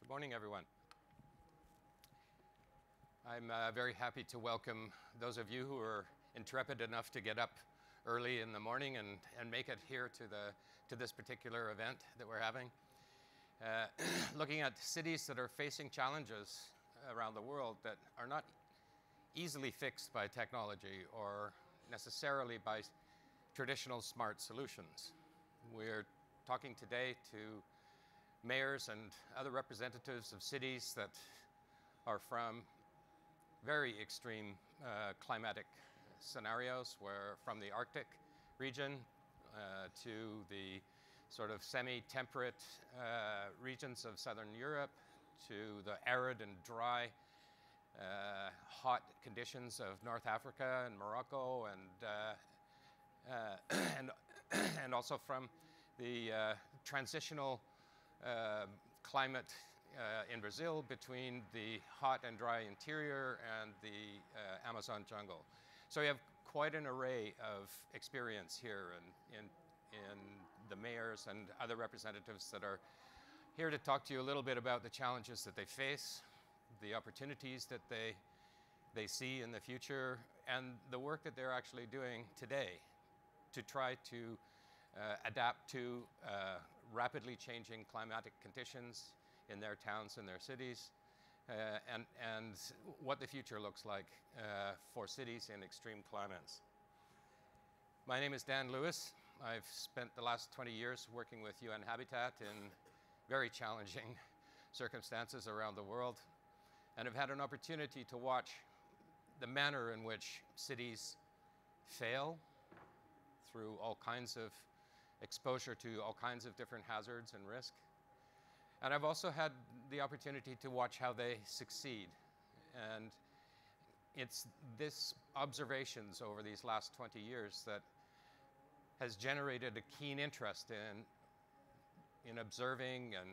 Good morning, everyone. I'm very happy to welcome those of you who are intrepid enough to get up early in the morning and make it here to this particular event that we're having. Looking at cities that are facing challenges around the world that are not easily fixed by technology or necessarily by traditional smart solutions. We're talking today to mayors and other representatives of cities that are from very extreme climatic scenarios, where from the Arctic region to the sort of semi-temperate regions of Southern Europe, to the arid and dry, hot conditions of North Africa and Morocco, and also from the transitional climate in Brazil between the hot and dry interior and the Amazon jungle. So we have quite an array of experience here in the mayors and other representatives that are here to talk to you a little bit about the challenges that they face, the opportunities that they see in the future, and the work that they're actually doing today to try to adapt to rapidly changing climatic conditions in their towns and their cities, and what the future looks like for cities in extreme climates. My name is Dan Lewis. I've spent the last 20 years working with UN Habitat in very challenging circumstances around the world, and have had an opportunity to watch the manner in which cities fail through all kinds of exposure to all kinds of different hazards and risk. And I've also had the opportunity to watch how they succeed. And it's this observations over these last 20 years that has generated a keen interest in observing and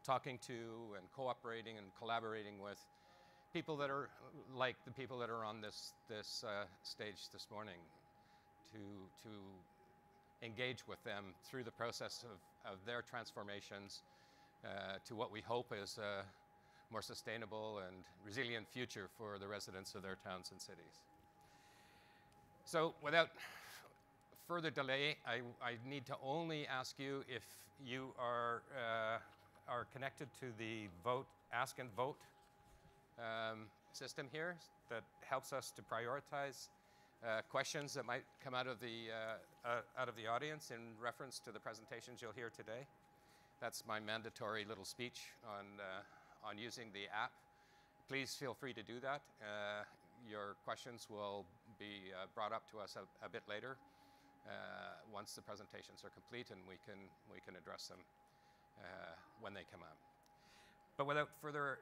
talking to and cooperating and collaborating with people that are like the people that are on this stage this morning, to engage with them through the process of their transformations to what we hope is a more sustainable and resilient future for the residents of their towns and cities. So without further delay, I need to only ask you if you are connected to the ask and vote system here that helps us to prioritize questions that might come out of the audience in reference to the presentations you'll hear today. That's my mandatory little speech on using the app. Please feel free to do that. Your questions will be brought up to us a bit later once the presentations are complete, and we can address them when they come up. But without further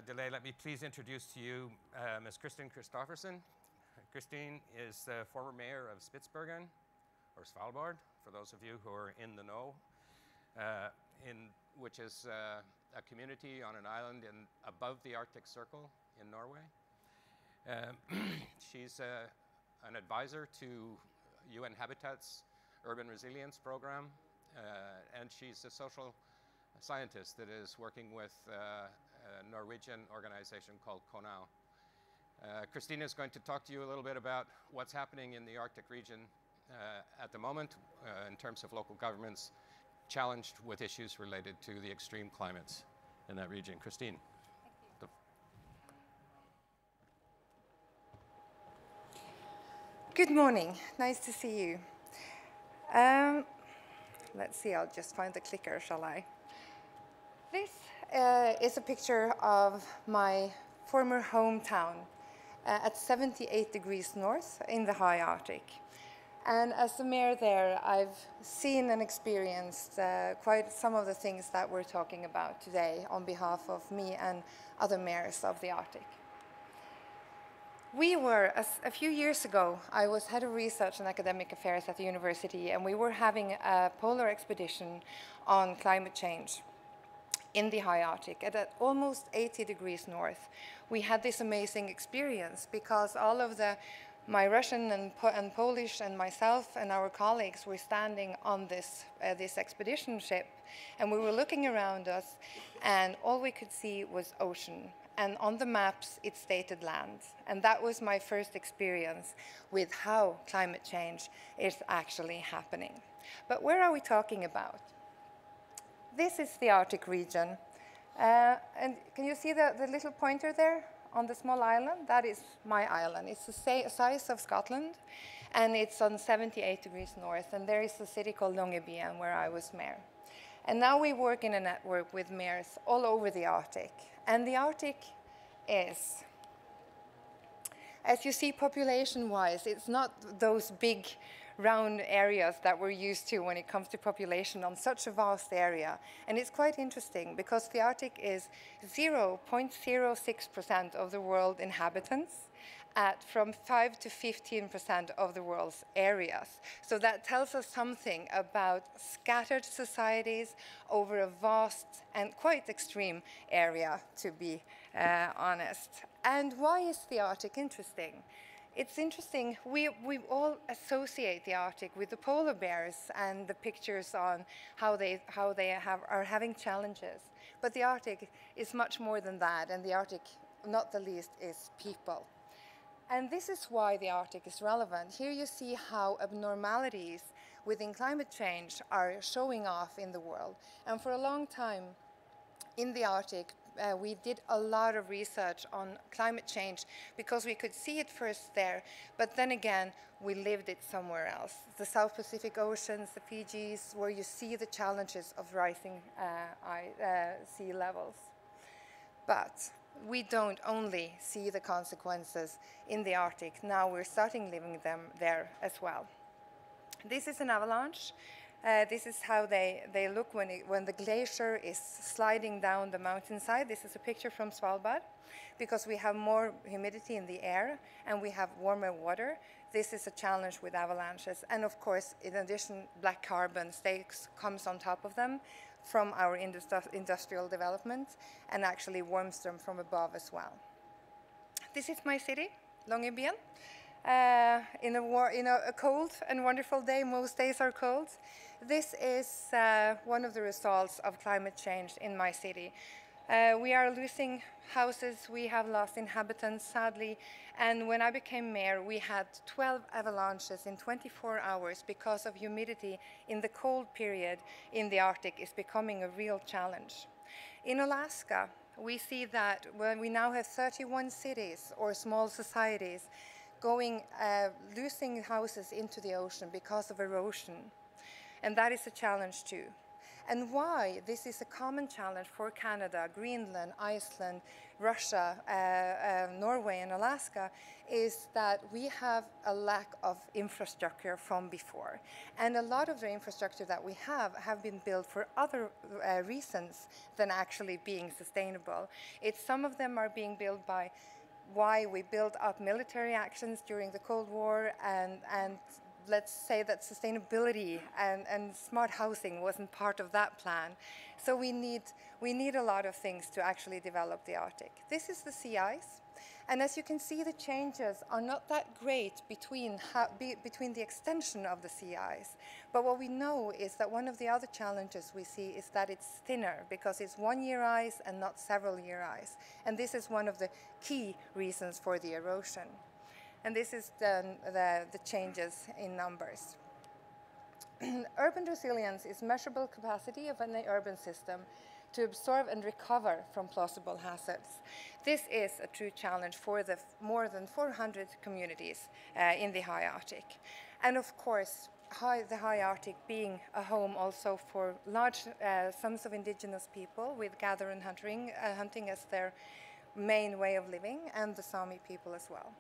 delay, let me please introduce to you Ms. Christin Kristoffersen. Christine is the former mayor of Spitsbergen, or Svalbard, for those of you who are in the know, which is a community on an island above the Arctic Circle in Norway. She's an advisor to UN Habitat's Urban Resilience Program, and she's a social scientist that is working with a Norwegian organization called Konau. Christina is going to talk to you a little bit about what's happening in the Arctic region at the moment in terms of local governments challenged with issues related to the extreme climates in that region. Christine. Thank you. Good morning. Nice to see you. Let's see, I'll just find the clicker, shall I? This is a picture of my former hometown at 78 degrees north in the high Arctic. And as the mayor there, I've seen and experienced quite some of the things that we're talking about today on behalf of me and other mayors of the Arctic. We were, a few years ago, I was head of research and academic affairs at the university, and we were having a polar expedition on climate change in the high Arctic at almost 80 degrees north. We had this amazing experience because all of the my Russian and Polish and myself and our colleagues were standing on this expedition ship, and we were looking around us, and all we could see was ocean. And on the maps, it stated land. And that was my first experience with how climate change is actually happening. But where are we talking about? This is the Arctic region. And can you see the little pointer there on the small island? That is my island. It's the size of Scotland, and it's on 78 degrees north. And there is a city called Longyearbyen where I was mayor. And now we work in a network with mayors all over the Arctic. And the Arctic is, as you see population-wise, it's not those big round areas that we're used to when it comes to population on such a vast area. And it's quite interesting because the Arctic is 0.06% of the world inhabitants at from 5 to 15% of the world's areas. So that tells us something about scattered societies over a vast and quite extreme area, to be honest. And why is the Arctic interesting? It's interesting, we all associate the Arctic with the polar bears and the pictures on how they are having challenges. But the Arctic is much more than that, and the Arctic, not the least, is people. And this is why the Arctic is relevant. Here you see how abnormalities within climate change are showing off in the world. And for a long time in the Arctic, we did a lot of research on climate change because we could see it first there, but then again, we lived it somewhere else. The South Pacific Oceans, the Fijis, where you see the challenges of rising sea levels. But we don't only see the consequences in the Arctic. Now we're starting living them there as well. This is an avalanche. This is how they look when the glacier is sliding down the mountainside. This is a picture from Svalbard. Because we have more humidity in the air and we have warmer water, this is a challenge with avalanches. And of course, in addition, black carbon comes on top of them from our industrial development and actually warms them from above as well. This is my city, Longyearbyen. In a cold and wonderful day, most days are cold. This is one of the results of climate change in my city. We are losing houses, we have lost inhabitants, sadly, and when I became mayor, we had 12 avalanches in 24 hours because of humidity in the cold period in the Arctic is becoming a real challenge. In Alaska, we see that when we now have 31 cities or small societies losing houses into the ocean because of erosion. And that is a challenge too. And why this is a common challenge for Canada, Greenland, Iceland, Russia, Norway and Alaska is that we have a lack of infrastructure from before. And a lot of the infrastructure that we have been built for other reasons than actually being sustainable. Some of them are being built by why we built up military actions during the Cold War and let's say that sustainability and smart housing wasn't part of that plan. So we need a lot of things to actually develop the Arctic. This is the sea ice. And as you can see, the changes are not that great between the extension of the sea ice. But what we know is that one of the other challenges we see is that it's thinner because it's one-year ice and not several-year ice. And this is one of the key reasons for the erosion. And this is the changes in numbers. Urban resilience is measurable capacity of an urban system to absorb and recover from plausible hazards. This is a true challenge for the more than 400 communities in the high Arctic. And of course, the high Arctic being a home also for large sums of indigenous people with gather and hunting as their main way of living, and the Sami people as well.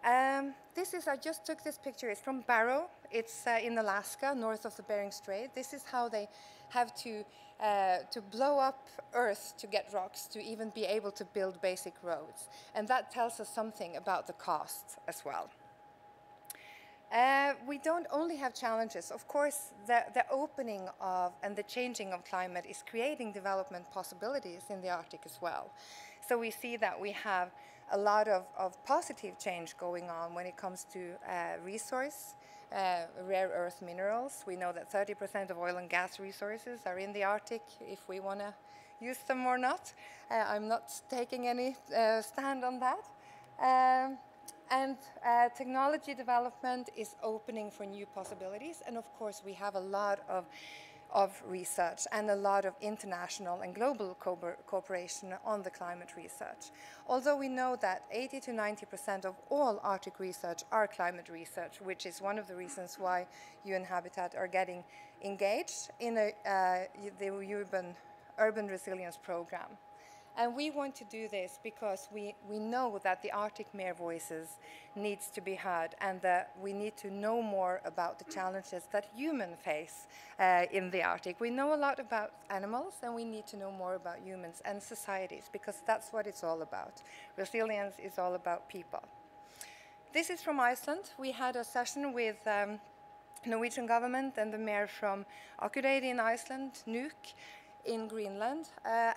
I just took this picture, it's from Barrow, it's in Alaska, north of the Bering Strait. This is how they have to blow up earth to get rocks to even be able to build basic roads. And that tells us something about the cost as well. We don't only have challenges. Of course, the opening of and the changing of climate is creating development possibilities in the Arctic as well. So we see that we have a lot of positive change going on when it comes to rare earth minerals. We know that 30% of oil and gas resources are in the Arctic, if we want to use them or not. I'm not taking any stand on that. And technology development is opening for new possibilities. And of course, we have a lot of research and a lot of international and global cooperation on the climate research. Although we know that 80 to 90% of all Arctic research are climate research, which is one of the reasons why UN Habitat are getting engaged in the urban resilience program. And we want to do this because we know that the Arctic Mare voices needs to be heard, and that we need to know more about the challenges that humans face in the Arctic. We know a lot about animals, and we need to know more about humans and societies, because that's what it's all about. Resilience is all about people. This is from Iceland. We had a session with Norwegian government and the mayor from Akureyri in Iceland, Nuuk in Greenland,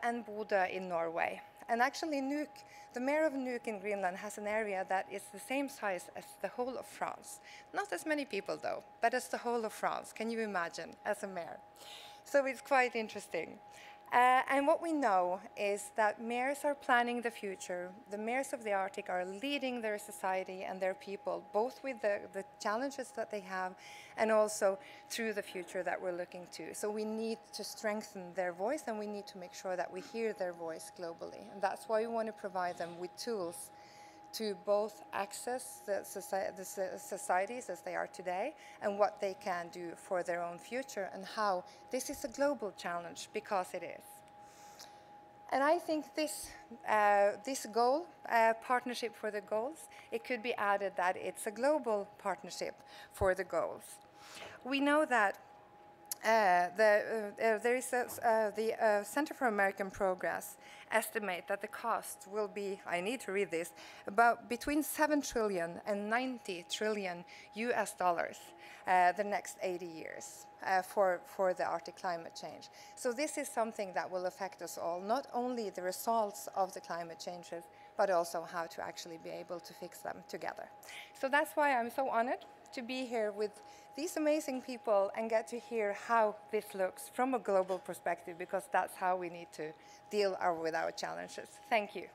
and Bodø in Norway. And actually Nuuk, the mayor of Nuuk in Greenland has an area that is the same size as the whole of France. Not as many people though, but as the whole of France. Can you imagine, as a mayor? So it's quite interesting. And what we know is that mayors are planning the future. The mayors of the Arctic are leading their society and their people, both with the challenges that they have and also through the future that we're looking to. So we need to strengthen their voice, and we need to make sure that we hear their voice globally. And that's why we want to provide them with tools to both access the societies as they are today and what they can do for their own future, and how this is a global challenge, because it is. And I think this goal, partnership for the goals, it could be added that it's a global partnership for the goals. We know that the Center for American Progress estimate that the cost will be, I need to read this, about between 7 trillion and 90 trillion US dollars the next 80 years for the Arctic climate change. So this is something that will affect us all, not only the results of the climate changes, but also how to actually be able to fix them together. So that's why I'm so honored to be here with these amazing people and get to hear how this looks from a global perspective, because that's how we need to deal with our challenges. Thank you.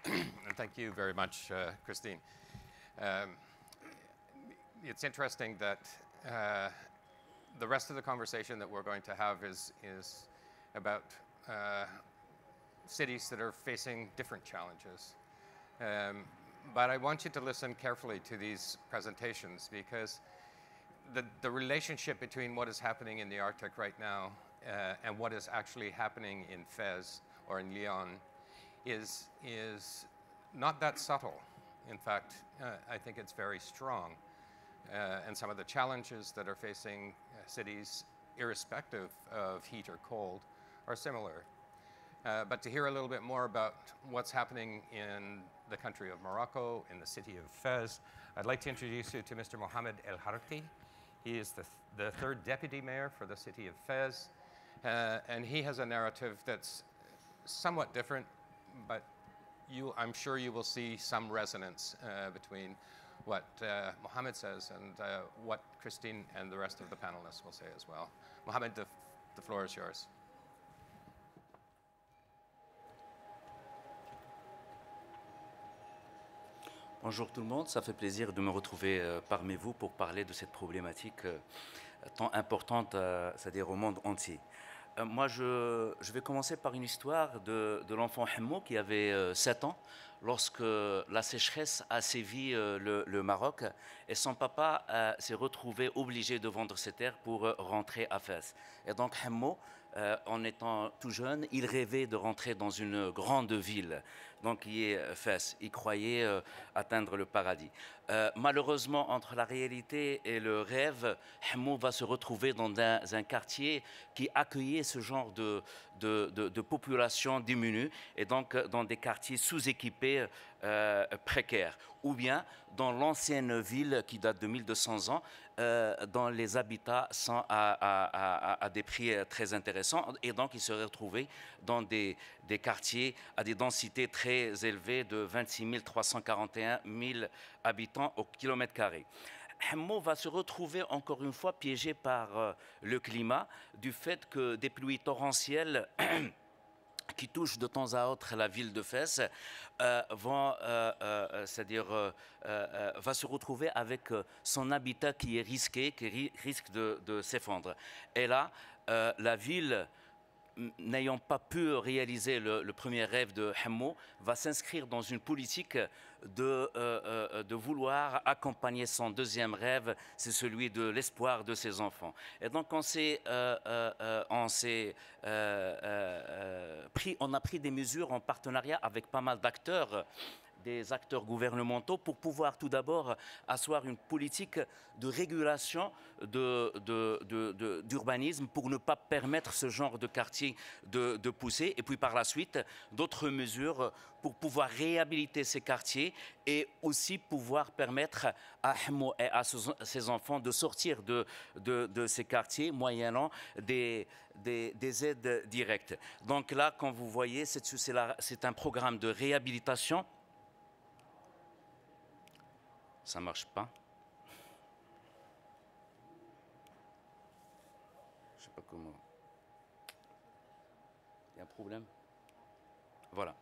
And thank you very much, Christine. It's interesting that the rest of the conversation that we're going to have is about cities that are facing different challenges. But I want you to listen carefully to these presentations, because the relationship between what is happening in the Arctic right now and what is actually happening in Fez or in Lyon is not that subtle. In fact, I think it's very strong. And some of the challenges that are facing cities, irrespective of heat or cold, are similar. But to hear a little bit more about what's happening in the country of Morocco, in the city of Fez, I'd like to introduce you to Mr. Mohamed El Harti. He is the third deputy mayor for the city of Fez, and he has a narrative that's somewhat different, but I'm sure you will see some resonance between what Mohamed says and what Christine and the rest of the panelists will say as well. Mohamed, the floor is yours. Bonjour tout le monde, ça fait plaisir de me retrouver parmi vous pour parler de cette problématique tant importante, c'est-à-dire au monde entier. Moi, je vais commencer par une histoire de l'enfant Hemmo qui avait 7 ans lorsque la sécheresse a sévi le Maroc, et son papa s'est retrouvé obligé de vendre ses terres pour rentrer à Fès. Et donc Hemmo, en étant tout jeune, il rêvait de rentrer dans une grande ville, donc qui est Fès. Il croyait atteindre le paradis. Malheureusement, entre la réalité et le rêve, Hemmo va se retrouver dans un quartier qui accueillait ce genre de population diminuée, et donc dans des quartiers sous-équipés précaires, ou bien dans l'ancienne ville qui date de 1200 ans, dans les habitats à des prix très intéressants. Et donc, ils seraient retrouvés dans des quartiers à des densités très élevées de 26 341 000 habitants au kilomètre carré. Hammo va se retrouver encore une fois piégé par le climat, du fait que des pluies torrentielles qui touchent de temps à autre la ville de Fès va se retrouver avec son habitat qui est risqué, qui risque de s'effondrer. Et là, la ville, n'ayant pas pu réaliser le premier rêve de Hammo, va s'inscrire dans une politique de vouloir accompagner son deuxième rêve, c'est celui de l'espoir de ses enfants. Et donc on a pris des mesures en partenariat avec pas mal d'acteurs, des acteurs gouvernementaux, pour pouvoir tout d'abord asseoir une politique de régulation d'urbanisme pour ne pas permettre ce genre de quartier de pousser, et puis par la suite d'autres mesures pour pouvoir réhabiliter ces quartiers et aussi pouvoir permettre à Hammo et à ses enfants de sortir de ces quartiers moyennant des aides directes. Donc là, comme vous voyez, c'est un programme de réhabilitation. Ça ne marche pas. Je ne sais pas comment. Il y a un problème? Voilà.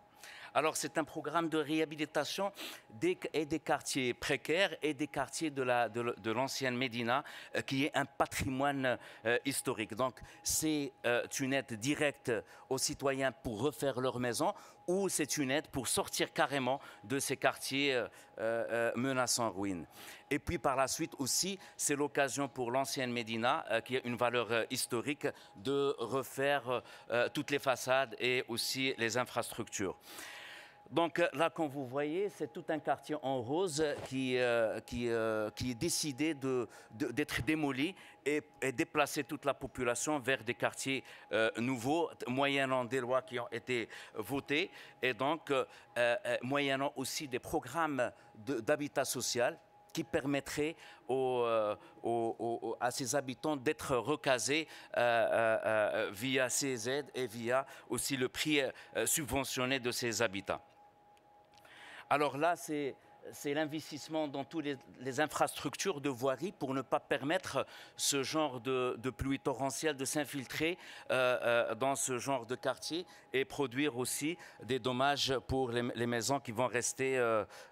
Alors, c'est un programme de réhabilitation des quartiers précaires et des quartiers de l'ancienne Médina, qui est un patrimoine historique. Donc, c'est une aide directe aux citoyens pour refaire leur maison, ou c'est une aide pour sortir carrément de ces quartiers menaçants ruines. Et puis par la suite aussi, c'est l'occasion pour l'ancienne Médina, qui a une valeur historique, de refaire toutes les façades et aussi les infrastructures. Donc là, comme vous voyez, c'est tout un quartier en rose qui est décidé d'être démoli et déplacer toute la population vers des quartiers nouveaux, moyennant des lois qui ont été votées, et donc moyennant aussi des programmes d'habitat social qui permettraient à ces habitants d'être recasés via ces aides et via aussi le prix subventionné de ces habitats. Alors là, c'est l'investissement dans toutes les infrastructures de voirie pour ne pas permettre ce genre de pluie torrentielle de s'infiltrer dans ce genre de quartier et produire aussi des dommages pour les maisons qui vont rester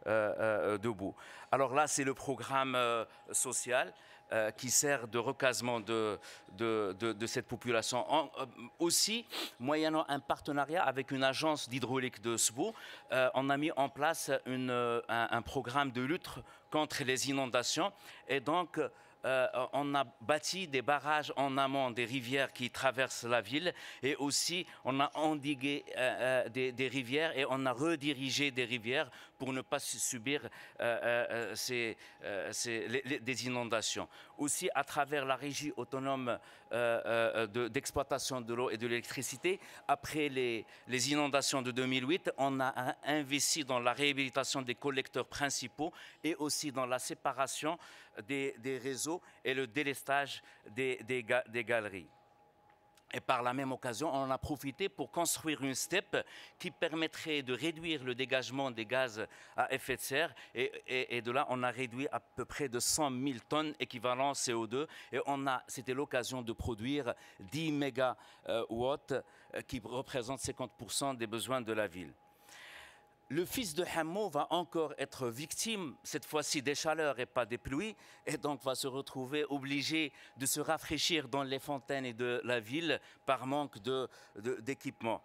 debout. Alors là, c'est le programme social qui sert de recasement de cette population. Aussi, moyennant un partenariat avec une agence d'hydraulique de Sbou, on a mis en place un programme de lutte contre les inondations, et donc on a bâti des barrages en amont des rivières qui traversent la ville, et aussi on a endigué des rivières et on a redirigé des rivières pour ne pas subir des inondations. Aussi, à travers la régie autonome d'exploitation de l'eau et de l'électricité, après les inondations de 2008, on a investi dans la réhabilitation des collecteurs principaux et aussi dans la séparation des réseaux et le délestage des galeries. Et par la même occasion, on en a profité pour construire une steppe qui permettrait de réduire le dégagement des gaz à effet de serre. Et de là, on a réduit à peu près de 100 000 tonnes équivalent CO2. Et c'était l'occasion de produire 10 mégawatts qui représentent 50% des besoins de la ville. Le fils de Hammo va encore être victime, cette fois-ci des chaleurs et pas des pluies, et donc va se retrouver obligé de se rafraîchir dans les fontaines de la ville par manque d'équipement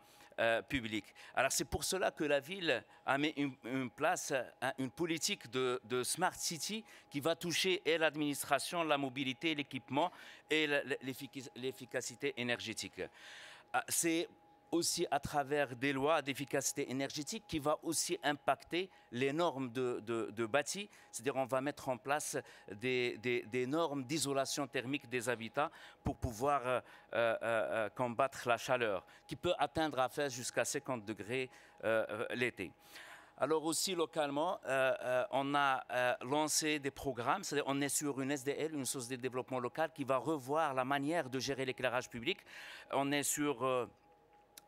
public. Alors c'est pour cela que la ville a mis une place à une politique de Smart City qui va toucher et l'administration, la mobilité, l'équipement et l'efficacité énergétique. C'est aussi à travers des lois d'efficacité énergétique qui va aussi impacter les normes de bâti. C'est-à-dire on va mettre en place des normes d'isolation thermique des habitats pour pouvoir combattre la chaleur, qui peut atteindre à faire jusqu'à 50 degrés l'été. Alors aussi localement, on a lancé des programmes, c'est-à-dire on est sur une SDL, une société de développement local, qui va revoir la manière de gérer l'éclairage public. On est sur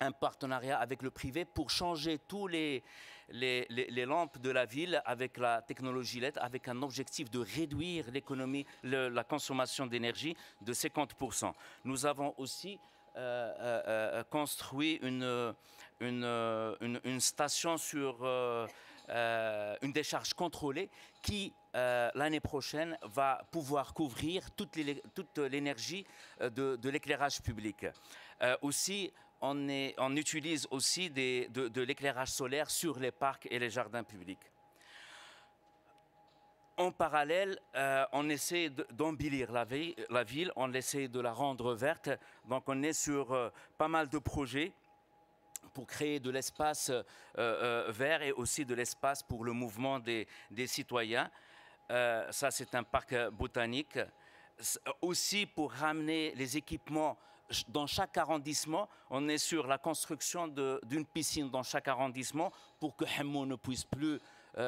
un partenariat avec le privé pour changer tous les lampes de la ville avec la technologie LED, avec un objectif de réduire l'économie, la consommation d'énergie de 50%. Nous avons aussi construit une station sur une décharge contrôlée qui, l'année prochaine, va pouvoir couvrir toute l'énergie de l'éclairage public. Aussi, on utilise aussi de l'éclairage solaire sur les parcs et les jardins publics. En parallèle, on essaie d'embellir la ville, on essaie de la rendre verte. Donc on est sur pas mal de projets pour créer de l'espace vert et aussi de l'espace pour le mouvement des citoyens. Ça, c'est un parc botanique. Aussi, pour ramener les équipements dans chaque arrondissement, on est sur la construction d'une piscine dans chaque arrondissement pour que Hemmo ne puisse plus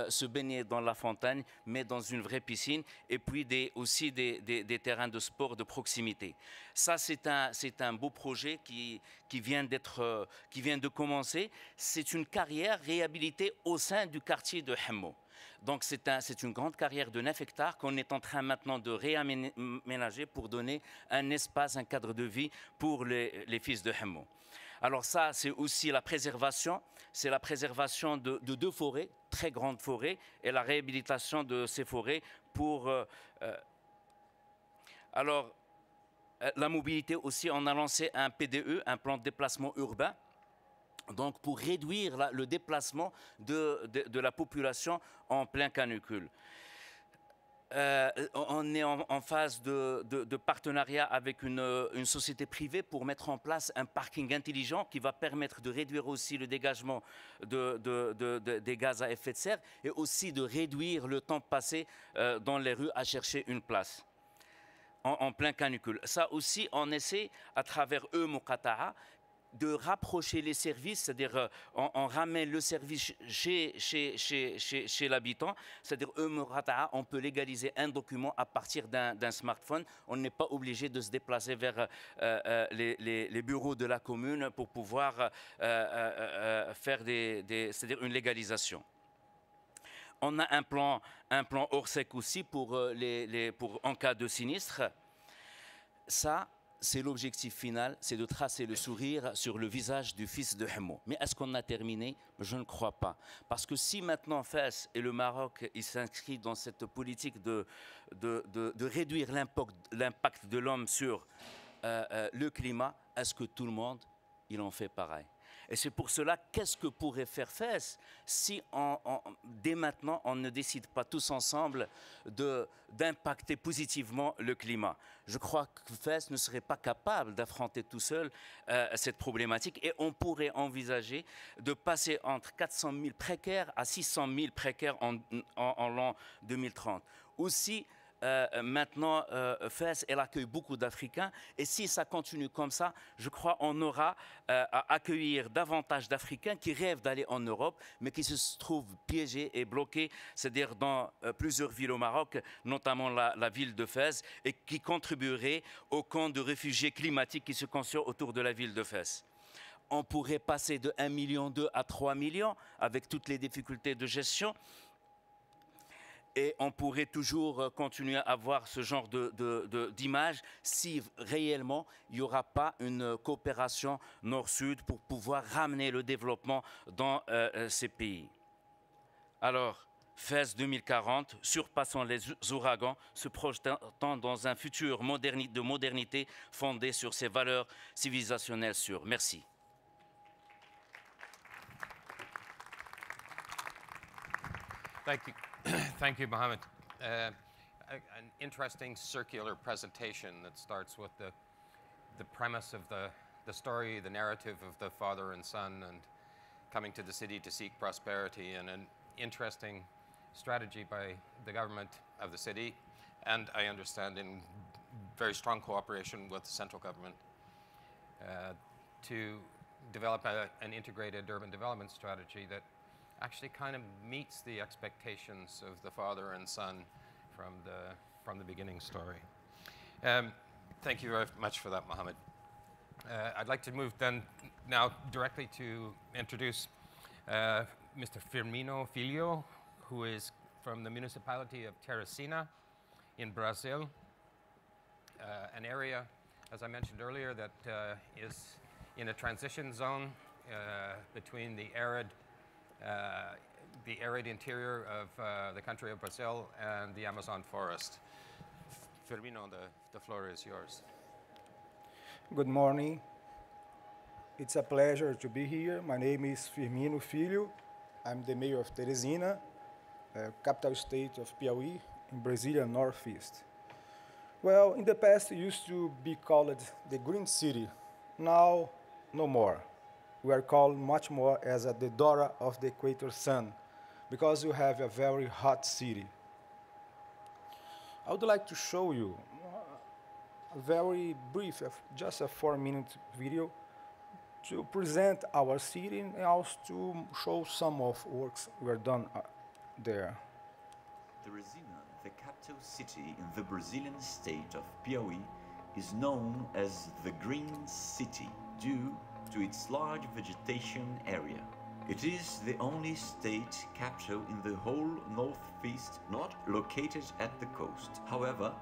se baigner dans la fontaine, mais dans une vraie piscine, et puis aussi des terrains de sport de proximité. Ça, c'est un beau projet qui vient de commencer. C'est une carrière réhabilitée au sein du quartier de Hemmo. Donc c'est une grande carrière de 9 hectares qu'on est en train maintenant de réaménager pour donner un espace, un cadre de vie pour les fils de Hemmo. Alors ça, c'est aussi la préservation. C'est la préservation de 2 forêts, très grandes forêts, et la réhabilitation de ces forêts pour... Alors, la mobilité aussi, on a lancé un PDE, un plan de déplacement urbain, donc pour réduire le déplacement de la population en plein canicule. On est en phase de partenariat avec une société privée pour mettre en place un parking intelligent qui va permettre de réduire aussi le dégagement des gaz à effet de serre et aussi de réduire le temps passé dans les rues à chercher une place en plein canicule. Ça aussi, on essaie à travers Muqata'a de rapprocher les services, c'est-à-dire on ramène le service chez l'habitant, c'est-à-dire on peut légaliser un document à partir d'un smartphone. On n'est pas obligé de se déplacer vers les bureaux de la commune pour pouvoir faire c'est-à-dire une légalisation. On a un plan Orsec aussi pour en cas de sinistre. Ça, c'est l'objectif final, c'est de tracer le sourire sur le visage du fils de Hemmo. Mais est-ce qu'on a terminé? Je ne crois pas. Parce que si maintenant Fès et le Maroc s'inscrivent dans cette politique de réduire l'impact de l'homme sur le climat, est-ce que tout le monde, il en fait pareil? Et c'est pour cela, qu'est-ce que pourrait faire Fès si dès maintenant on ne décide pas tous ensemble d'impacter positivement le climat? Je crois que Fès ne serait pas capable d'affronter tout seul cette problématique et on pourrait envisager de passer entre 400 000 précaires à 600 000 précaires en l'an 2030. Aussi, maintenant, Fès, elle accueille beaucoup d'Africains et si ça continue comme ça, je crois qu'on aura à accueillir davantage d'Africains qui rêvent d'aller en Europe, mais qui se trouvent piégés et bloqués, c'est-à-dire dans plusieurs villes au Maroc, notamment la ville de Fès, et qui contribueraient au camp de réfugiés climatiques qui se construit autour de la ville de Fès. On pourrait passer de 1,2 million à 3 millions avec toutes les difficultés de gestion. Et on pourrait toujours continuer à avoir ce genre d'image si réellement il n'y aura pas une coopération nord-sud pour pouvoir ramener le développement dans ces pays. Alors, Fès 2040, surpassant les ouragans, se projetant dans un futur de modernité fondé sur ses valeurs civilisationnelles sûres. Merci. Thank you. Thank you, Mohamed. An interesting circular presentation that starts with the premise of the story, the narrative of the father and son and coming to the city to seek prosperity, and an interesting strategy by the government of the city, and I understand in very strong cooperation with the central government to develop an integrated urban development strategy that actually kind of meets the expectations of the father and son from the beginning story. Thank you very much for that, Mohamed. I'd like to move then now directly to introduce Mr. Firmino Filho, who is from the municipality of Teresina in Brazil, an area, as I mentioned earlier, that is in a transition zone between the arid interior of the country of Brazil and the Amazon forest. Firmino, the floor is yours. Good morning. It's a pleasure to be here. My name is Firmino Filho. I'm the mayor of Teresina, capital state of Piauí, in Brazilian Northeast. Well, in the past, it used to be called the Green City. Now, no more. We are called much more as the daughter of the equator sun, because you have a very hot city. I would like to show you a very brief, just a 4-minute video to present our city and also to show some of works were done there. Teresina, the capital city in the Brazilian state of Piauí, is known as the Green City due to its large vegetation area. It is the only state capital in the whole northeast not located at the coast. However,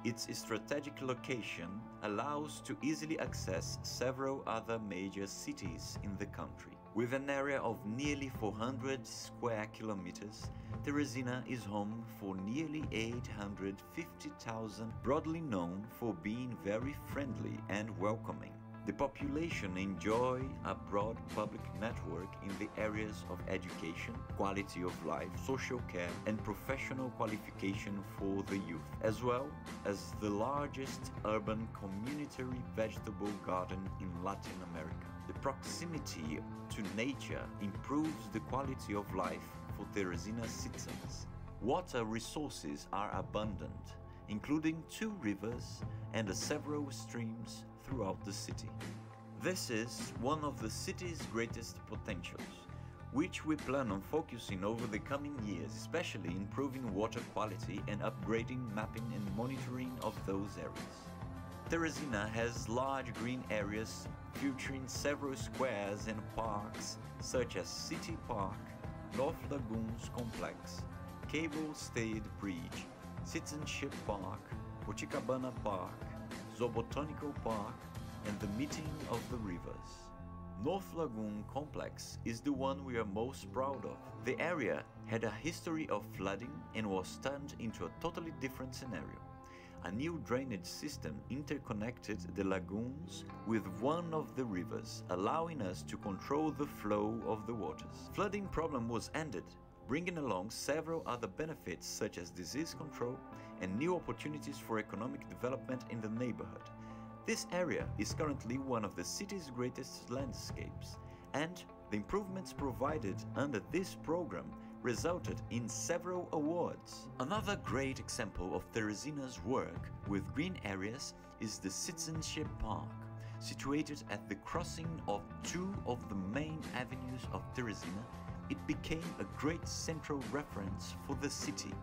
its strategic location allows to easily access several other major cities in the country. With an area of nearly 400 square kilometers, Teresina is home for nearly 850,000, broadly known for being very friendly and welcoming. The population enjoy a broad public network in the areas of education, quality of life, social care, and professional qualification for the youth, as well as the largest urban community vegetable garden in Latin America. The proximity to nature improves the quality of life for Teresina citizens. Water resources are abundant, including 2 rivers and several streams throughout the city. This is one of the city's greatest potentials, which we plan on focusing over the coming years, especially improving water quality and upgrading mapping and monitoring of those areas. Teresina has large green areas featuring several squares and parks such as City Park, North Lagoons Complex, Cable Stayed Bridge, Citizenship Park, Copacabana Park, Zoobotanical Park, and the Meeting of the Rivers. North Lagoon Complex is the one we are most proud of. The area had a history of flooding and was turned into a totally different scenario. A new drainage system interconnected the lagoons with one of the rivers, allowing us to control the flow of the waters. Flooding problem was ended, bringing along several other benefits such as disease control and new opportunities for economic development in the neighborhood. This area is currently one of the city's greatest landscapes, and the improvements provided under this program resulted in several awards. Another great example of Teresina's work with green areas is the Citizenship Park, situated at the crossing of 2 of the main avenues of Teresina. It became a great central reference for the city.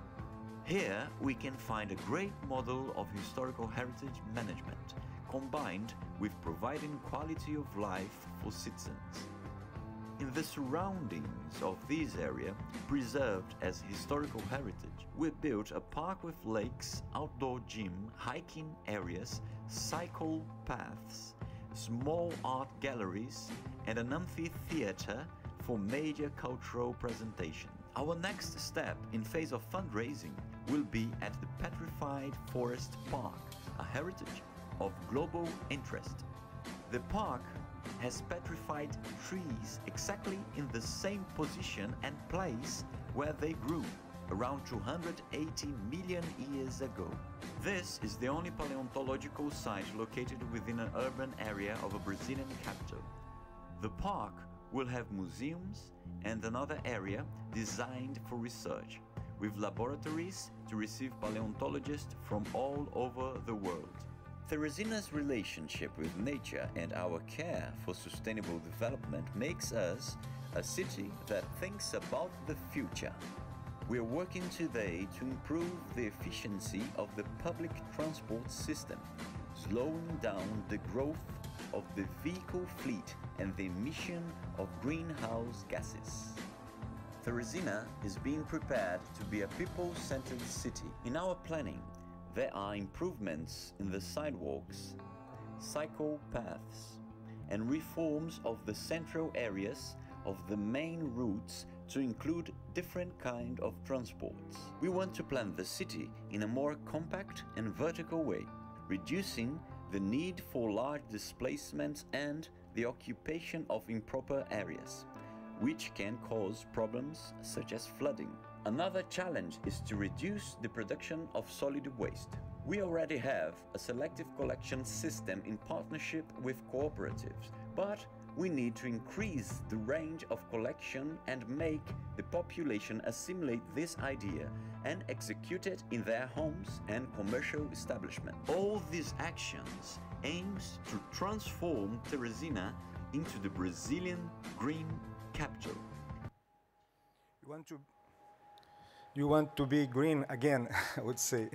Here we can find a great model of historical heritage management, combined with providing quality of life for citizens. In the surroundings of this area, preserved as historical heritage, we built a park with lakes, outdoor gym, hiking areas, cycle paths, small art galleries, and an amphitheater for major cultural presentation. Our next step in phase of fundraising will be at the Petrified Forest Park, a heritage of global interest. The park has petrified trees exactly in the same position and place where they grew, around 280 million years ago. This is the only paleontological site located within an urban area of a Brazilian capital. The park will have museums and another area designed for research, with laboratories to receive paleontologists from all over the world. Teresina's relationship with nature and our care for sustainable development makes us a city that thinks about the future. We are working today to improve the efficiency of the public transport system, slowing down the growth of the vehicle fleet and the emission of greenhouse gases. Teresina is being prepared to be a people-centered city. In our planning, there are improvements in the sidewalks, cycle paths, and reforms of the central areas of the main routes to include different kind of transports. We want to plan the city in a more compact and vertical way, reducing the need for large displacements and the occupation of improper areas, which can cause problems such as flooding. Another challenge is to reduce the production of solid waste. We already have a selective collection system in partnership with cooperatives, but we need to increase the range of collection and make the population assimilate this idea and execute it in their homes and commercial establishments. All these actions aims to transform Teresina into the Brazilian green capital. You want to be green again, I would say.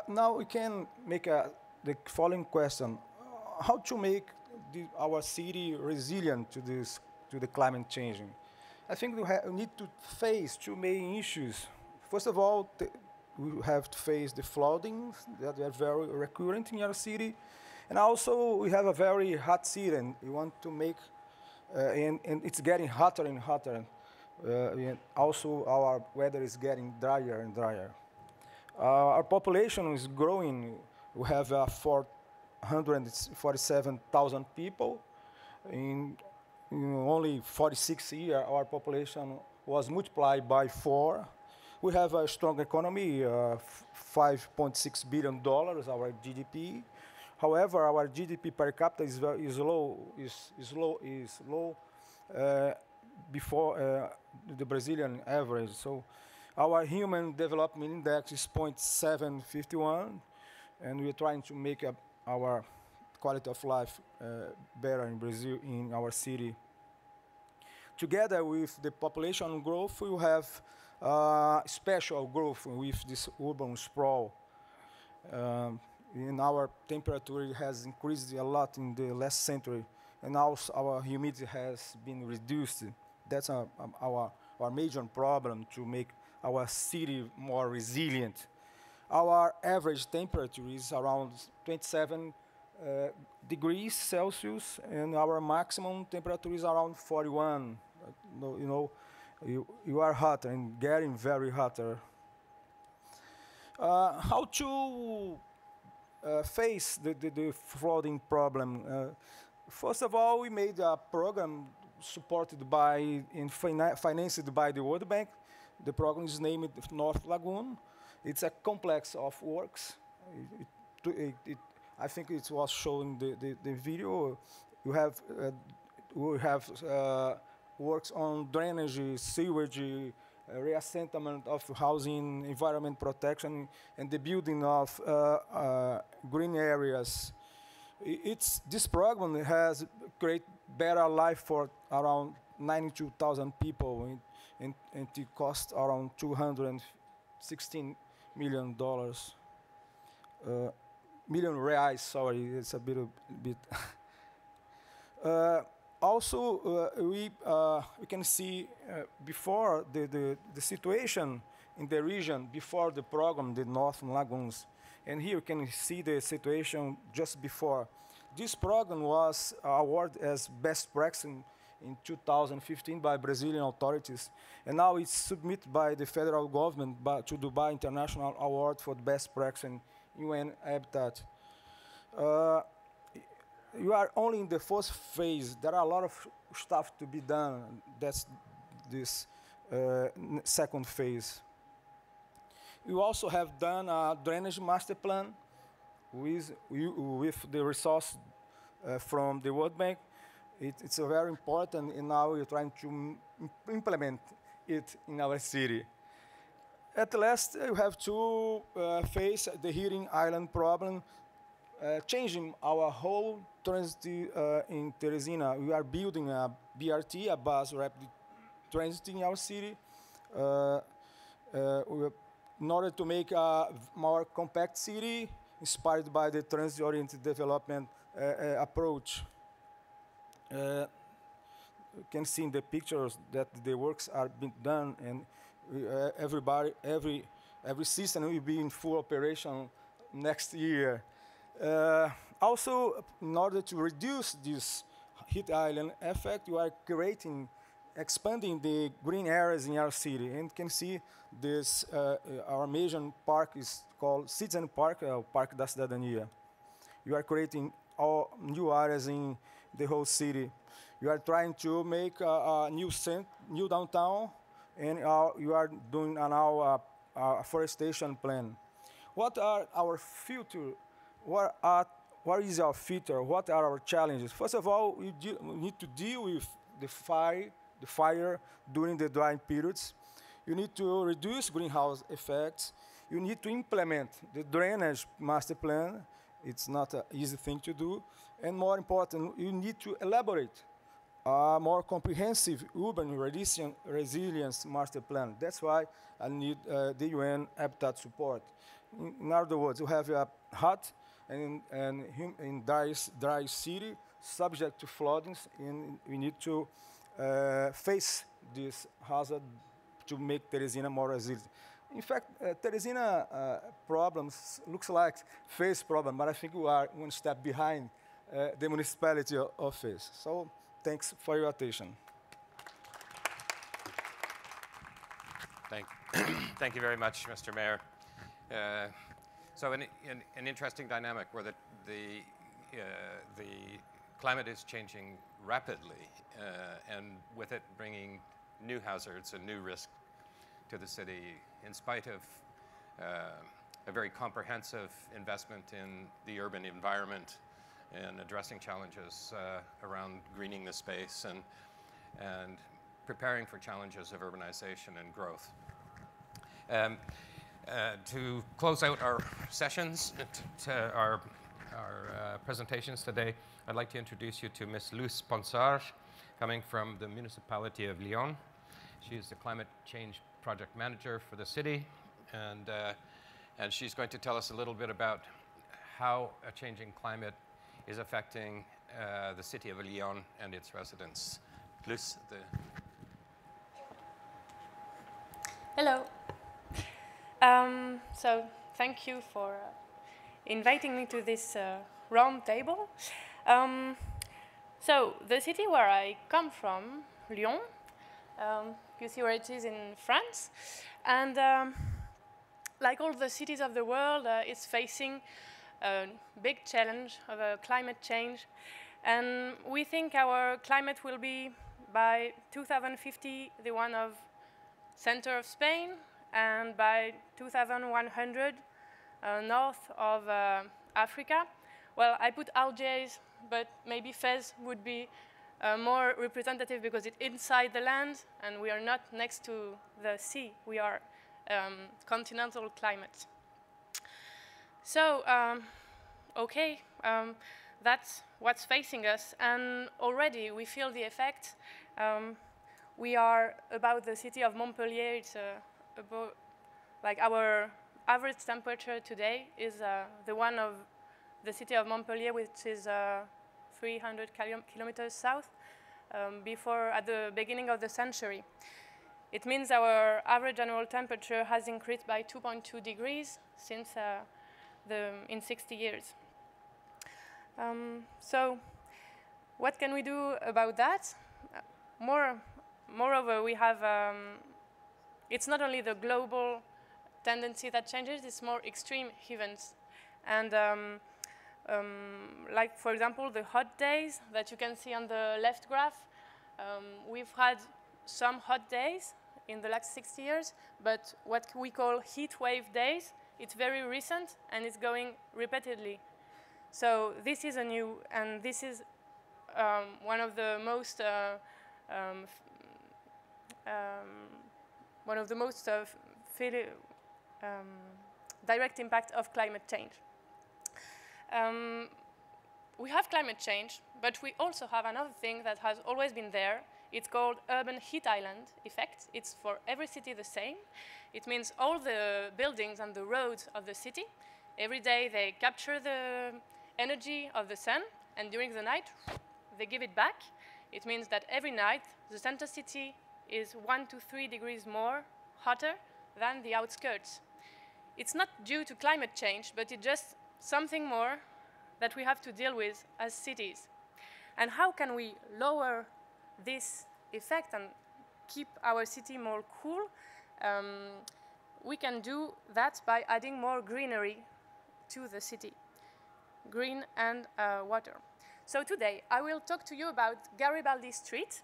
Now we can make the following question: how to make our city resilient to the climate changing? I think we need to face two main issues. First of all, we have to face the flooding that are very recurrent in our city, and also we have a very hot city, and we want to make, and it's getting hotter and hotter. And also, our weather is getting drier and drier. Our population is growing. We have 447,000 people. In only 46 years, our population was multiplied by 4. We have a strong economy, $5.6 billion, our GDP. However, our GDP per capita is low before the Brazilian average. So our human development index is 0.751, and we're trying to make our quality of life better in Brazil, in our city. Together with the population growth, we will have special growth with this urban sprawl. And our temperature has increased a lot in the last century, and also our humidity has been reduced. That's our major problem to make our city more resilient. Our average temperature is around 27 degrees Celsius, and our maximum temperature is around 41. You are hot and getting very hotter. How to face the flooding problem? First of all, we made a program supported by and financed by the World Bank. The program is named North Lagoon. It's a complex of works. I think it was shown in the video. We have works on drainage, sewage, reassentment of housing, environment protection, and the building of green areas. This program has created better life for around 92,000 people, and it cost around $216 million. Million reais, sorry, it's a bit. Also, we can see before the situation in the region before the program, the Northern Lagoons. And here you can see the situation just before. This program was awarded as best practice in 2015 by Brazilian authorities. And now it's submitted by the federal government to Dubai International Award for best practice in UN Habitat. You are only in the first phase. There are a lot of stuff to be done. That's this second phase. We also have done a drainage master plan with the resource from the World Bank. It's very important, and now we're trying to implement it in our city. At last, you have to face the heating island problem. changing our whole transit in Teresina. We are building a BRT, a bus rapid transit in our city, in order to make a more compact city, inspired by the transit-oriented development approach. You can see in the pictures that the works are being done, and every system will be in full operation next year. Also, in order to reduce this heat island effect, we are expanding the green areas in our city. And you can see this, our major park is called Citizenship Park, Parque da Cidadania. You are creating all new areas in the whole city. You are trying to make a new downtown, and you are doing now a forestation plan. What are our future? What is our future? What are our challenges? First of all, we need to deal with the fire during the dry periods. You need to reduce greenhouse effects. You need to implement the drainage master plan. It's not an easy thing to do. And more important, you need to elaborate a more comprehensive urban resilience master plan. That's why I need the UN habitat support. In other words, you have a hot and dry city subject to floodings, and we need to face this hazard to make Teresina more resilient. In fact, Teresina problems looks like FACE problem, but I think we are one step behind the municipality of FACE. So thanks for your attention. Thank you very much, Mr. Mayor. So an interesting dynamic where the climate is changing rapidly, and with it bringing new hazards and new risks to the city, in spite of a very comprehensive investment in the urban environment and addressing challenges around greening the space and preparing for challenges of urbanization and growth. To close out our sessions, our presentations today, I'd like to introduce you to Ms. Luce Ponsar, coming from the municipality of Lyon. She is the climate change project manager for the city, and she's going to tell us a little bit about how a changing climate is affecting the city of Lyon and its residents. Luce, Hello. So thank you for inviting me to this round table. So the city where I come from, Lyon, you see where it is in France, and like all the cities of the world, it's facing a big challenge of climate change, and we think our climate will be by 2050 the one of center of Spain, and by 2100 north of Africa. Well, I put Algiers, but maybe Fez would be more representative because it's inside the land and we are not next to the sea. We are continental climate. So, okay, that's what's facing us, and already we feel the effect. We are about the city of Montpellier. It's about, like, our average temperature today is the one of the city of Montpellier, which is 300 kilometers south, at the beginning of the century. It means our average annual temperature has increased by 2.2 degrees since in 60 years. So what can we do about that? Moreover, we have, it's not only the global tendency that changes, it's more extreme events. And like, for example, the hot days that you can see on the left graph, we've had some hot days in the last 60 years, but what we call heat wave days, it's very recent and it's going repeatedly. So this is a new, and this is one of the most direct impact of climate change. We have climate change, but we also have another thing that has always been there. It's called urban heat island effect. It's for every city the same. It means all the buildings and the roads of the city, every day they capture the energy of the sun, and during the night, they give it back. It means that every night, the center city is 1 to 3 degrees more hotter than the outskirts. It's not due to climate change, but it's just something more that we have to deal with as cities. And how can we lower this effect and keep our city more cool? We can do that by adding more greenery to the city, green and water. So today, I will talk to you about Garibaldi Street.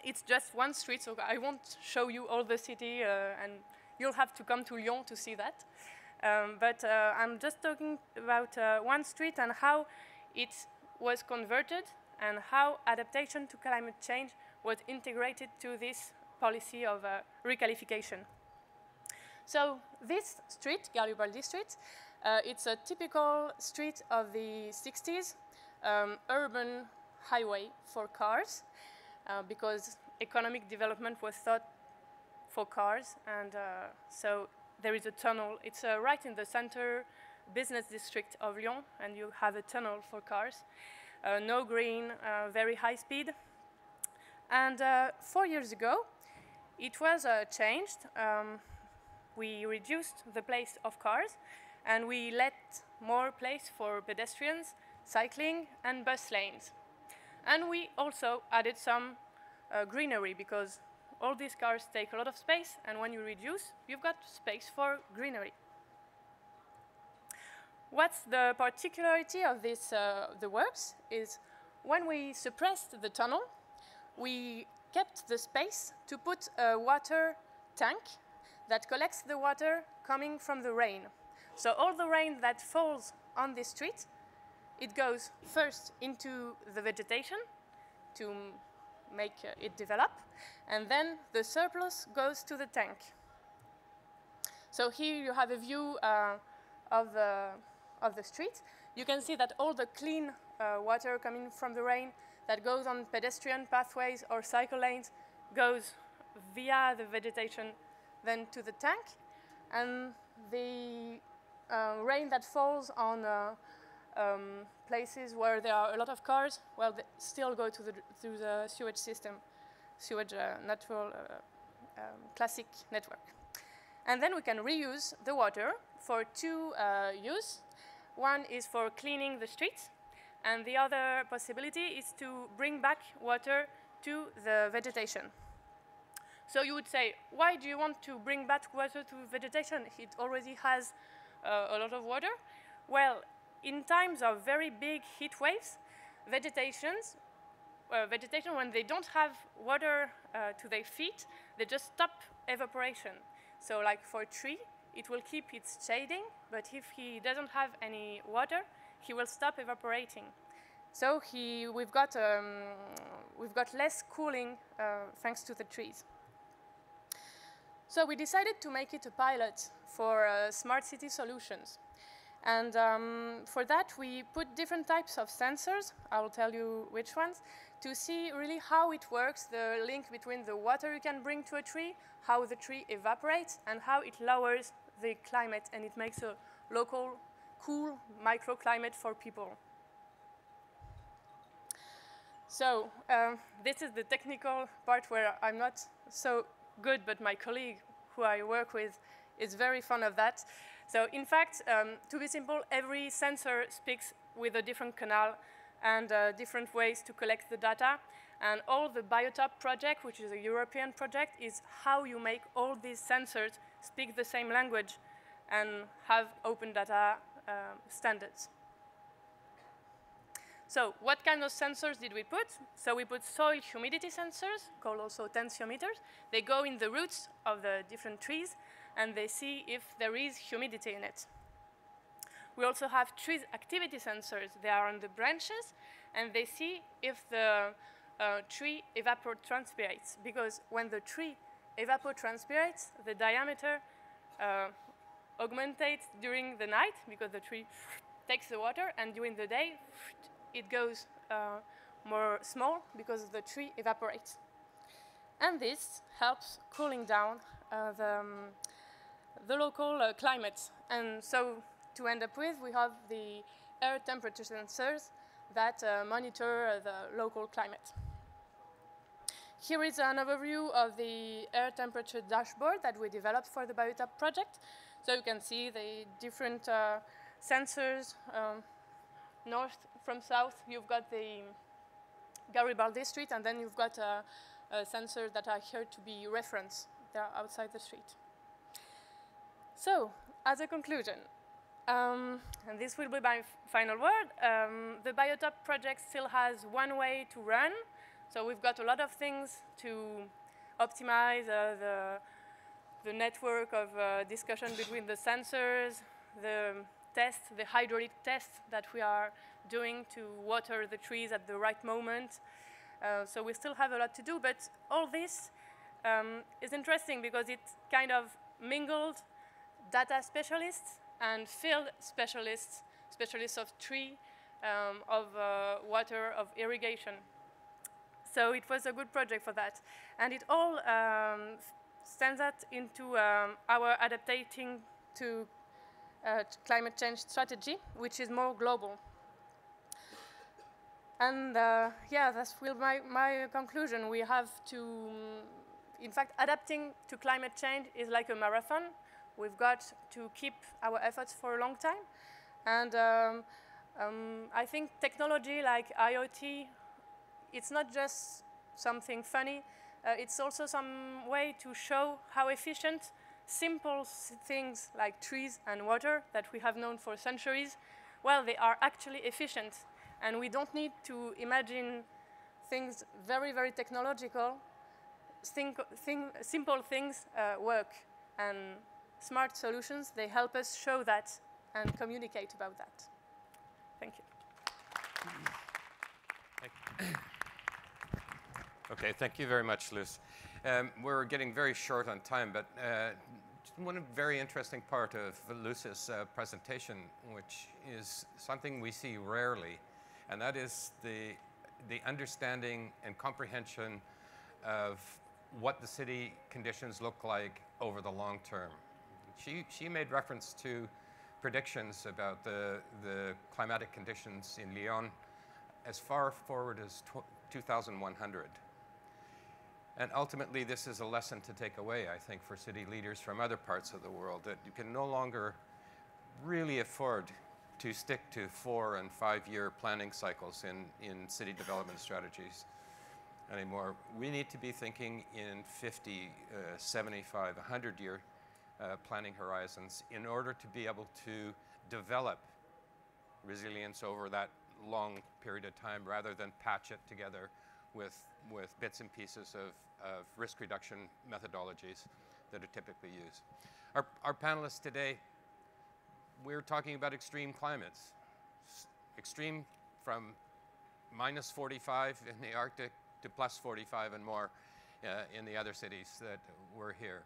It's just one street, so I won't show you all the city, and you'll have to come to Lyon to see that. But I'm just talking about one street and how it was converted and how adaptation to climate change was integrated to this policy of recalification. So this street, Garibaldi Street, it's a typical street of the 60s, urban highway for cars, because economic development was thought for cars, and so there is a tunnel. It's right in the center business district of Lyon, and you have a tunnel for cars. No green, very high speed. And 4 years ago, it was changed. We reduced the place of cars, and we let more place for pedestrians, cycling, and bus lanes. And we also added some greenery, because all these cars take a lot of space, and when you reduce, you've got space for greenery. What's the particularity of this, the works is when we suppressed the tunnel, we kept the space to put a water tank that collects the water coming from the rain. So all the rain that falls on this street, it goes first into the vegetation to make it develop, and then the surplus goes to the tank. So here you have a view of the street. You can see that all the clean water coming from the rain that goes on pedestrian pathways or cycle lanes goes via the vegetation then to the tank, and the rain that falls on places where there are a lot of cars, well, they still go to through the sewage system, sewage natural classic network. And then we can reuse the water for two uses. One is for cleaning the streets, and the other possibility is to bring back water to the vegetation. So you would say, why do you want to bring back water to vegetation? It already has a lot of water. Well, in times of very big heat waves, vegetation, when they don't have water to their feet, they just stop evaporation. So like for a tree, it will keep its shading, but if he doesn't have any water, he will stop evaporating. So we've got less cooling thanks to the trees. So we decided to make it a pilot for smart city solutions. And for that, we put different types of sensors, I will tell you which ones, to see really how it works, the link between the water you can bring to a tree, how the tree evaporates, and how it lowers the climate, and it makes a local, cool microclimate for people. So this is the technical part where I'm not so good, but my colleague who I work with is very fond of that. So in fact, to be simple, every sensor speaks with a different canal and different ways to collect the data. And all the Biotop project, which is a European project, is how you make all these sensors speak the same language and have open data standards. So what kind of sensors did we put? So we put soil humidity sensors, called also tensiometers. They go in the roots of the different trees, and they see if there is humidity in it. We also have tree activity sensors. They are on the branches, and they see if the tree evapotranspirates, because when the tree evapotranspirates, the diameter augmentates during the night, because the tree takes the water, and during the day, it goes more small because the tree evaporates. And this helps cooling down the local climate. And so to end up with, we have the air temperature sensors that monitor the local climate. Here is an overview of the air temperature dashboard that we developed for the Biotop project. So you can see the different sensors. North from south, you've got the Garibaldi Street, and then you've got sensors that are here to be referenced. They're outside the street. So, as a conclusion, and this will be my final word, the Biotop project still has one way to run. So we've got a lot of things to optimize the network of discussion between the sensors, the test, the hydraulic test that we are doing to water the trees at the right moment. So we still have a lot to do, but all this is interesting because it kind of mingled data specialists and field specialists, specialists of tree, of water, of irrigation. So it was a good project for that. And it all stands out into our adapting to climate change strategy, which is more global. And yeah, that's my conclusion. We have to, in fact, adapting to climate change is like a marathon. We've got to keep our efforts for a long time. And I think technology like IoT, it's not just something funny. It's also some way to show how efficient simple things like trees and water that we have known for centuries, well, they are actually efficient. And we don't need to imagine things very, very technological. Simple things work. And smart solutions, they help us show that and communicate about that. Thank you. Okay, thank you very much, Luce. We're getting very short on time, but one very interesting part of Luce's presentation, which is something we see rarely, and that is the understanding and comprehension of what the city conditions look like over the long term. She made reference to predictions about the climatic conditions in Lyon as far forward as 2100. And ultimately, this is a lesson to take away, I think, for city leaders from other parts of the world, that you can no longer really afford to stick to 4- and 5-year planning cycles in city development strategies anymore. We need to be thinking in 50, 75, 100-year planning horizons in order to be able to develop resilience over that long period of time rather than patch it together with bits and pieces of risk reduction methodologies that are typically used. Our panelists today, we're talking about extreme climates. Extreme from minus 45 in the Arctic to plus 45 and more in the other cities that were here.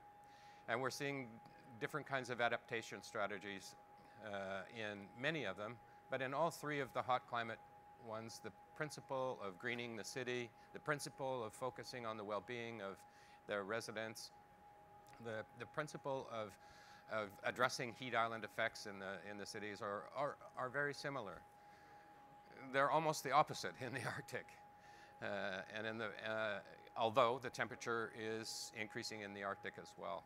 And we're seeing different kinds of adaptation strategies in many of them, but in all three of the hot climate ones, the principle of greening the city, the principle of focusing on the well-being of their residents, the principle of addressing heat island effects in the cities are very similar. They're almost the opposite in the Arctic, and although the temperature is increasing in the Arctic as well,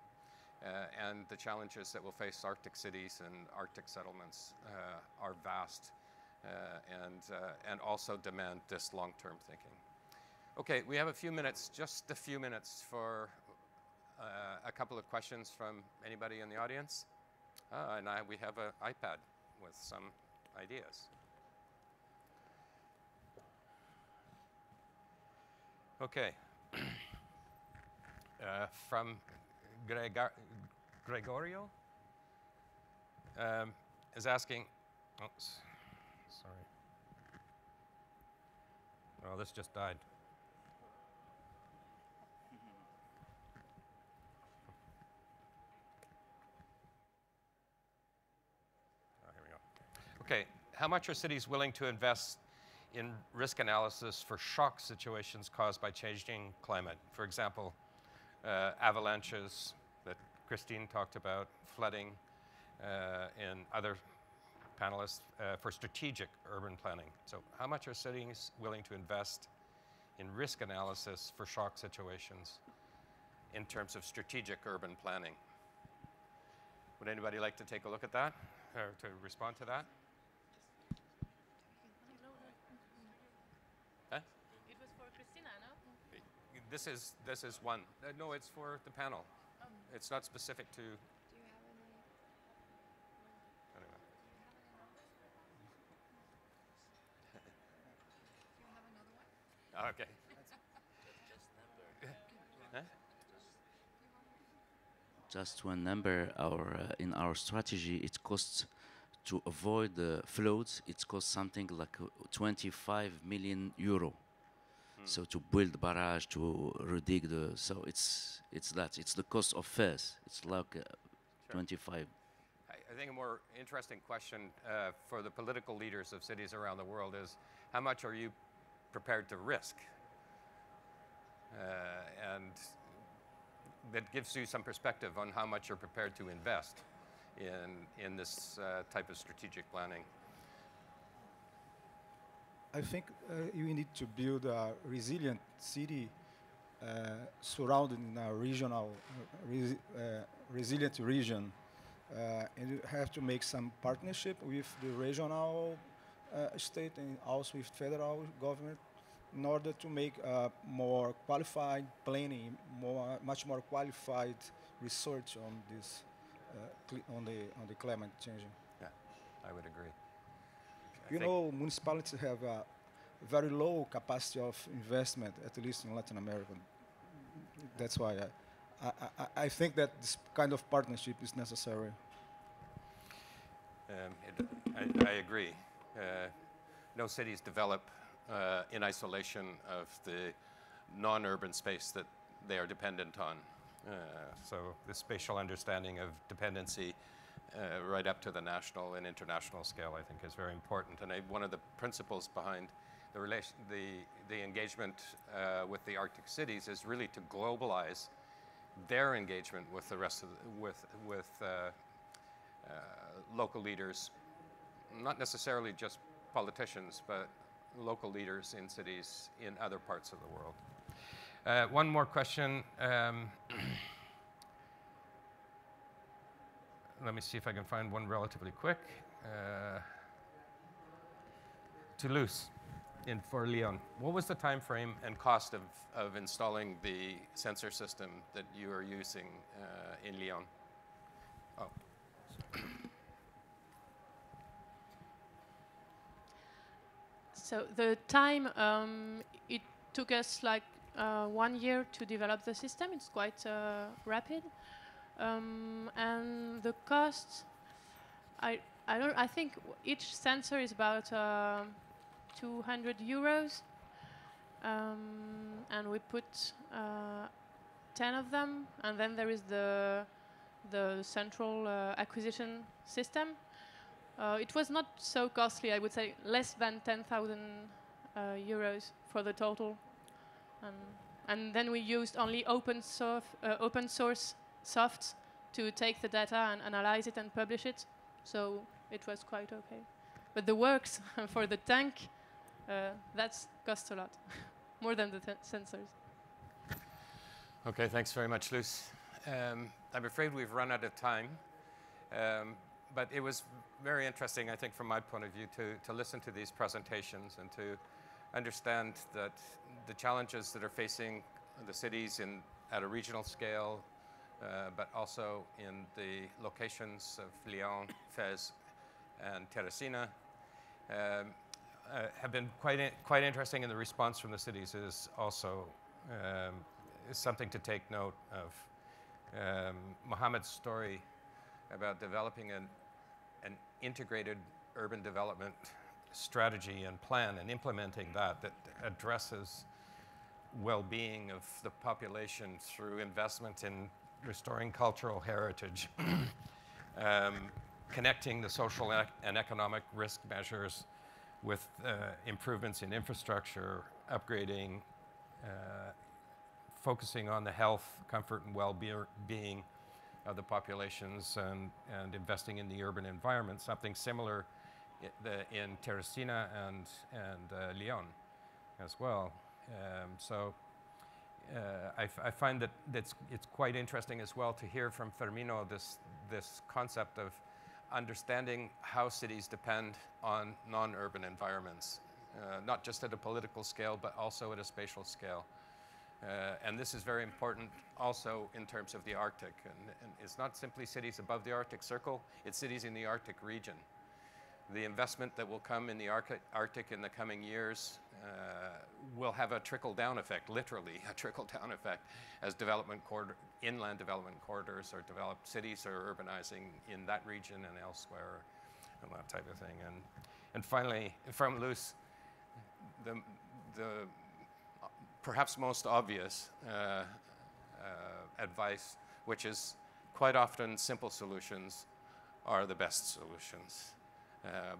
and the challenges that will face Arctic cities and Arctic settlements are vast. And also demand this long-term thinking. Okay, we have a few minutes, just a few minutes for a couple of questions from anybody in the audience. And we have an iPad with some ideas. Okay, from Gregorio is asking, oops. Sorry. Oh, this just died. Oh, here we go. Okay. how much are cities willing to invest in risk analysis for shock situations caused by changing climate? For example, avalanches that Christine talked about, flooding, and other panelists for strategic urban planning. So how much are cities willing to invest in risk analysis for shock situations in terms of strategic urban planning? Would anybody like to take a look at that or to respond to that? Huh? It was for Christina, no? This is one. No, it's for the panel. It's not specific to. Okay. Huh? Just one number. In our strategy, it costs to avoid the floods. It costs something like 25 million euro. So to build barrage, to redig the. So it's that. It's the cost of first. It's like 25. I think a more interesting question for the political leaders of cities around the world is how much are you prepared to risk? And that gives you some perspective on how much you're prepared to invest in this type of strategic planning. I think you need to build a resilient city surrounded in a regional, resilient region. And you have to make some partnership with the regional state and also with federal government in order to make more qualified planning, much more qualified research on this, on the climate change. Yeah, I would agree. You know, municipalities have a very low capacity of investment, at least in Latin America. That's why I think that this kind of partnership is necessary. I agree. No cities develop in isolation of the non-urban space that they are dependent on. So the spatial understanding of dependency right up to the national and international scale, I think, is very important. And one of the principles behind the engagement with the Arctic cities is really to globalize their engagement with the rest of local leaders, not necessarily just politicians, but local leaders in cities in other parts of the world. One more question. Let me see if I can find one relatively quick. To Luce for Lyon. What was the time frame and cost of installing the sensor system that you are using in Lyon? Oh. So the time, it took us like 1 year to develop the system. It's quite rapid. And the cost, I think each sensor is about 200 euros. And we put 10 of them. And then there is the central acquisition system. It was not so costly, I would say less than 10,000 euros for the total. And then we used only open source softs to take the data and analyze it and publish it. So it was quite okay. But the works for the tank, that costs a lot, more than the sensors. Okay, thanks very much, Luce. I'm afraid we've run out of time. But it was very interesting, I think, from my point of view, to listen to these presentations and to understand that the challenges that are facing the cities at a regional scale, but also in the locations of Lyon, Fez, and Teresina, have been quite interesting, and the response from the cities is also something to take note of. Mohamed's story about developing an integrated urban development strategy and plan and implementing that addresses well-being of the population through investment in restoring cultural heritage connecting the social and economic risk measures with improvements in infrastructure, upgrading, focusing on the health, comfort, and well-being of the populations, and investing in the urban environment, something similar in Teresina and Lyon as well. I find that it's quite interesting as well to hear from Firmino this concept of understanding how cities depend on non-urban environments, not just at a political scale, but also at a spatial scale. And this is very important also in terms of the Arctic. And it's not simply cities above the Arctic Circle, it's cities in the Arctic region. The investment that will come in the Arctic in the coming years will have a trickle-down effect, literally a trickle-down effect, as inland development corridors are developed, cities are urbanizing in that region and elsewhere, and that type of thing. And finally, from Luce, the perhaps most obvious advice, which is quite often simple solutions are the best solutions.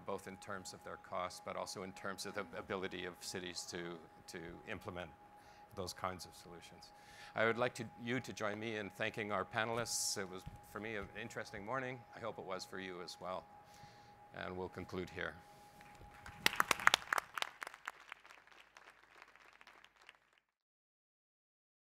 Both in terms of their cost, but also in terms of the ability of cities to implement those kinds of solutions. I would like you to join me in thanking our panelists. It was, for me, an interesting morning. I hope it was for you as well. And we'll conclude here.